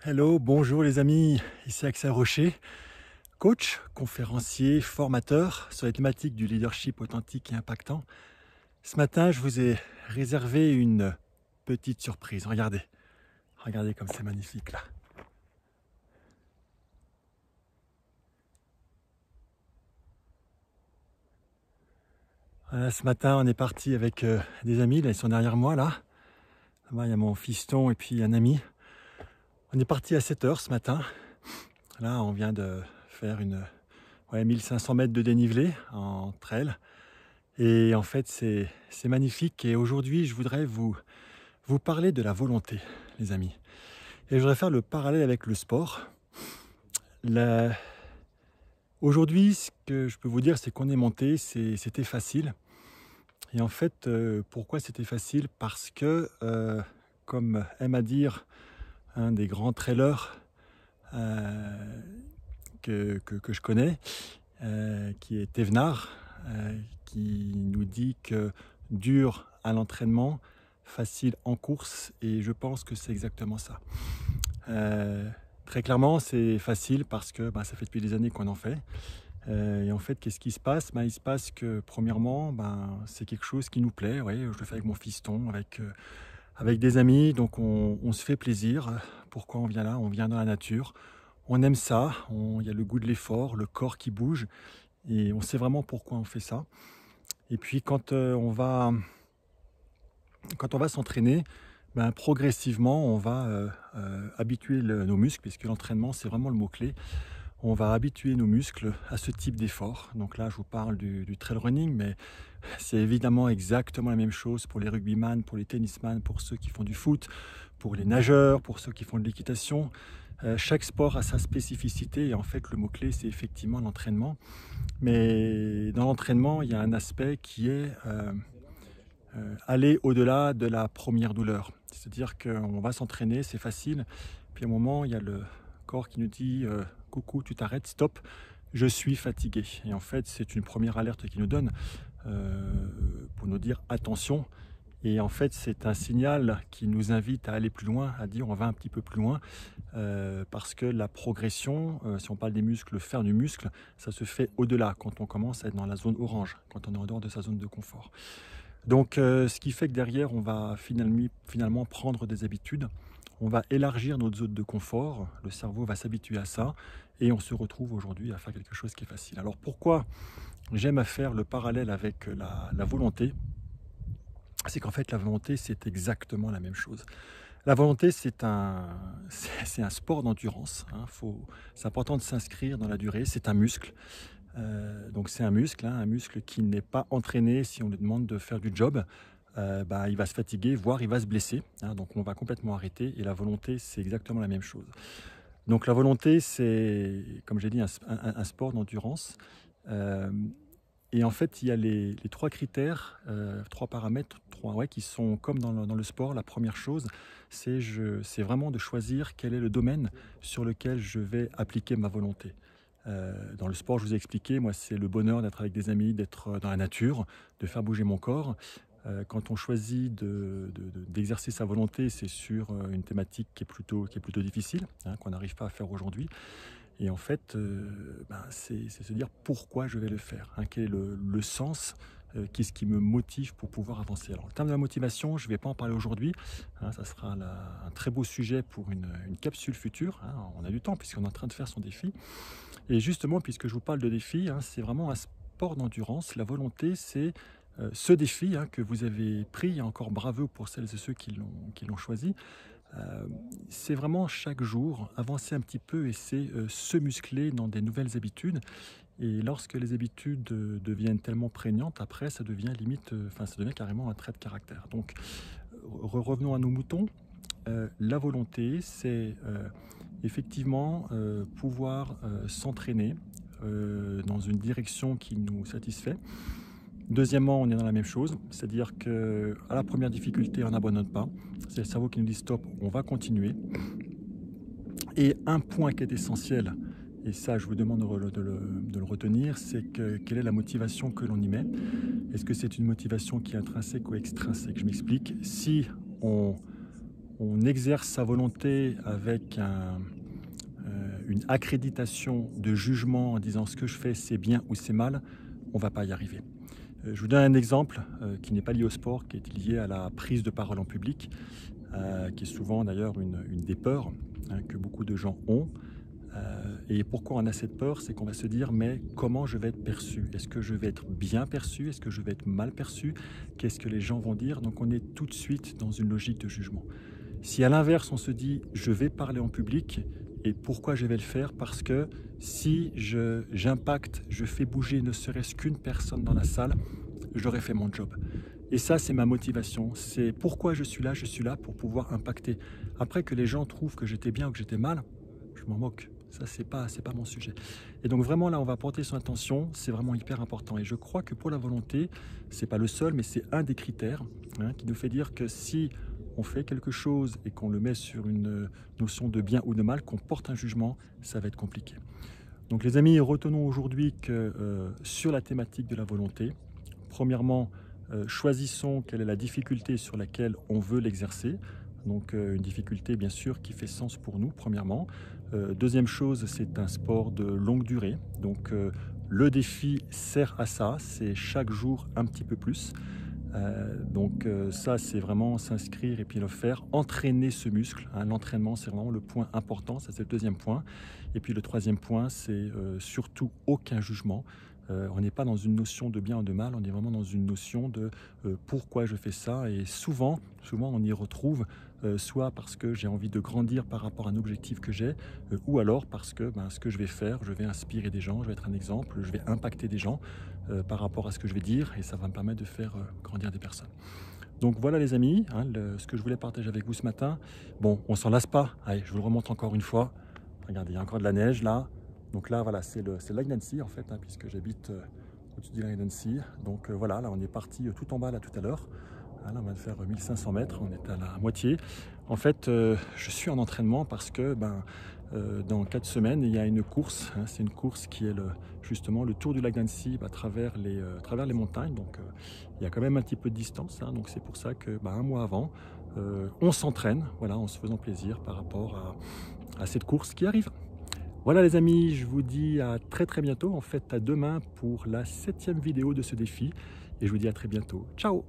Hello, bonjour les amis, ici Axel Rocher, coach, conférencier, formateur sur les thématiques du leadership authentique et impactant. Ce matin, je vous ai réservé une petite surprise. Regardez comme c'est magnifique là. Voilà, ce matin, on est parti avec des amis, là, ils sont derrière moi là. Là-bas, il y a mon fiston et puis un ami. On est parti à 7 h ce matin. Là, on vient de faire 1500 mètres de dénivelé en trail. Et en fait, c'est magnifique. Et aujourd'hui, je voudrais vous parler de la volonté, les amis. Et je voudrais faire le parallèle avec le sport. Aujourd'hui, ce que je peux vous dire, c'est qu'on est monté, c'était facile. Et en fait, pourquoi c'était facile? Parce que, comme aime à dire un des grands trailers que je connais, qui est Thévenard, qui nous dit que dur à l'entraînement, facile en course, et je pense que c'est exactement ça. Très clairement, c'est facile parce que ça fait depuis des années qu'on en fait. Et en fait, qu'est-ce qui se passe? Il se passe que premièrement, c'est quelque chose qui nous plaît. Ouais, je le fais avec mon fiston, avec des amis, donc on se fait plaisir. Pourquoi on vient là? On vient dans la nature. On aime ça, il y a le goût de l'effort, le corps qui bouge, et on sait vraiment pourquoi on fait ça. Et puis quand on va s'entraîner, progressivement on va habituer nos muscles, puisque l'entraînement c'est vraiment le mot-clé. On va habituer nos muscles à ce type d'effort. Donc là je vous parle du trail running, mais c'est évidemment exactement la même chose pour les rugbyman, pour les tennisman, pour ceux qui font du foot, pour les nageurs, pour ceux qui font de l'équitation. Chaque sport a sa spécificité, et en fait le mot-clé c'est effectivement l'entraînement. Mais dans l'entraînement, il y a un aspect qui est aller au-delà de la première douleur. C'est-à-dire qu'on va s'entraîner, c'est facile, puis à un moment, il y a le corps qui nous dit coucou, tu t'arrêtes, stop, je suis fatigué. Et en fait, c'est une première alerte qu'il nous donne pour nous dire attention. Et en fait, c'est un signal qui nous invite à aller plus loin, à dire on va un petit peu plus loin, parce que la progression, si on parle des muscles, faire du muscle, ça se fait au-delà, quand on commence à être dans la zone orange, quand on est en dehors de sa zone de confort. Donc ce qui fait que derrière, on va finalement prendre des habitudes, on va élargir notre zone de confort, le cerveau va s'habituer à ça, et on se retrouve aujourd'hui à faire quelque chose qui est facile. Alors pourquoi j'aime à faire le parallèle avec la volonté? C'est qu'en fait la volonté c'est exactement la même chose. La volonté c'est un sport d'endurance, hein. C'est important de s'inscrire dans la durée, c'est un muscle. Donc c'est un muscle qui n'est pas entraîné. Si on lui demande de faire du job, il va se fatiguer, voire il va se blesser, hein. Donc on va complètement arrêter, et la volonté c'est exactement la même chose. Donc la volonté c'est, comme j'ai dit, un sport d'endurance. Et en fait, il y a les trois critères, trois paramètres, qui sont comme dans le sport. La première chose, c'est vraiment de choisir quel est le domaine sur lequel je vais appliquer ma volonté. Dans le sport, je vous ai expliqué, moi, c'est le bonheur d'être avec des amis, d'être dans la nature, de faire bouger mon corps. Quand on choisit d'exercer sa volonté, c'est sur une thématique qui est plutôt difficile, hein, qu'on n'arrive pas à faire aujourd'hui. Et en fait, c'est se dire pourquoi je vais le faire, hein, quel est le sens, qu'est-ce qui me motive pour pouvoir avancer. Alors en termes de la motivation, je ne vais pas en parler aujourd'hui, hein, ça sera un très beau sujet pour une capsule future, hein. On a du temps puisqu'on est en train de faire son défi. Et justement, puisque je vous parle de défi, hein, c'est vraiment un sport d'endurance. La volonté, c'est ce défi, hein, que vous avez pris, et encore bravo pour celles et ceux qui l'ont choisi. C'est vraiment chaque jour avancer un petit peu, et c'est se muscler dans des nouvelles habitudes. Et lorsque les habitudes deviennent tellement prégnantes, après ça devient limite, ça devient carrément un trait de caractère. Donc revenons à nos moutons. La volonté, c'est effectivement pouvoir s'entraîner dans une direction qui nous satisfait. Deuxièmement, on est dans la même chose, c'est-à-dire qu'à la première difficulté, on n'abandonne pas. C'est le cerveau qui nous dit stop, on va continuer. Et un point qui est essentiel, et ça je vous demande de le retenir, c'est quelle est la motivation que l'on y met. Est-ce que c'est une motivation qui est intrinsèque ou extrinsèque? Je m'explique. Si on on exerce sa volonté avec une accréditation de jugement en disant ce que je fais c'est bien ou c'est mal, on ne va pas y arriver. Je vous donne un exemple qui n'est pas lié au sport, qui est lié à la prise de parole en public, qui est souvent d'ailleurs une des peurs que beaucoup de gens ont. Et pourquoi on a cette peur? C'est qu'on va se dire mais comment je vais être perçu? Est-ce que je vais être bien perçu? Est-ce que je vais être mal perçu? Qu'est-ce que les gens vont dire? Donc on est tout de suite dans une logique de jugement. Si à l'inverse on se dit je vais parler en public, et pourquoi je vais le faire? Parce que si j'impacte, je fais bouger ne serait-ce qu'une personne dans la salle, j'aurai fait mon job. Et ça, c'est ma motivation. C'est pourquoi je suis là pour pouvoir impacter. Après que les gens trouvent que j'étais bien ou que j'étais mal, je m'en moque. Ça, c'est pas mon sujet. Et donc vraiment, là, on va porter son attention. C'est vraiment hyper important. Et je crois que pour la volonté, c'est pas le seul, mais c'est un des critères qui nous fait dire que si on fait quelque chose et qu'on le met sur une notion de bien ou de mal, qu'on porte un jugement, ça va être compliqué. Donc les amis, retenons aujourd'hui que sur la thématique de la volonté, premièrement, choisissons quelle est la difficulté sur laquelle on veut l'exercer. Donc une difficulté bien sûr qui fait sens pour nous, premièrement. Deuxième chose, c'est un sport de longue durée. Donc le défi sert à ça, c'est chaque jour un petit peu plus. Donc ça, c'est vraiment s'inscrire et puis le faire, entraîner ce muscle. L'entraînement, c'est vraiment le point important, ça c'est le deuxième point. Et puis le troisième point, c'est surtout aucun jugement. On n'est pas dans une notion de bien ou de mal, on est vraiment dans une notion de pourquoi je fais ça. Et souvent on y retrouve soit parce que j'ai envie de grandir par rapport à un objectif que j'ai, ou alors parce que ce que je vais faire, je vais inspirer des gens, je vais être un exemple, je vais impacter des gens par rapport à ce que je vais dire, et ça va me permettre de faire grandir des personnes. Donc voilà les amis, ce que je voulais partager avec vous ce matin. Bon, on s'en lasse pas, allez, je vous le remonte encore une fois. Regardez, il y a encore de la neige là. Donc là, voilà, c'est le lac d'Annecy en fait, puisque j'habite au-dessus du lac d'Annecy. Donc voilà, là on est parti tout en bas là tout à l'heure. Là on va faire 1500 mètres, on est à la moitié. En fait, je suis en entraînement parce que dans 4 semaines, il y a une course. C'est une course qui est justement le tour du lac d'Annecy à travers les montagnes. Donc il y a quand même un petit peu de distance. Donc c'est pour ça que un mois avant, on s'entraîne, voilà, en se faisant plaisir par rapport à cette course qui arrive. Voilà les amis, je vous dis à très bientôt, en fait à demain pour la 7e vidéo de ce défi, et je vous dis à très bientôt. Ciao!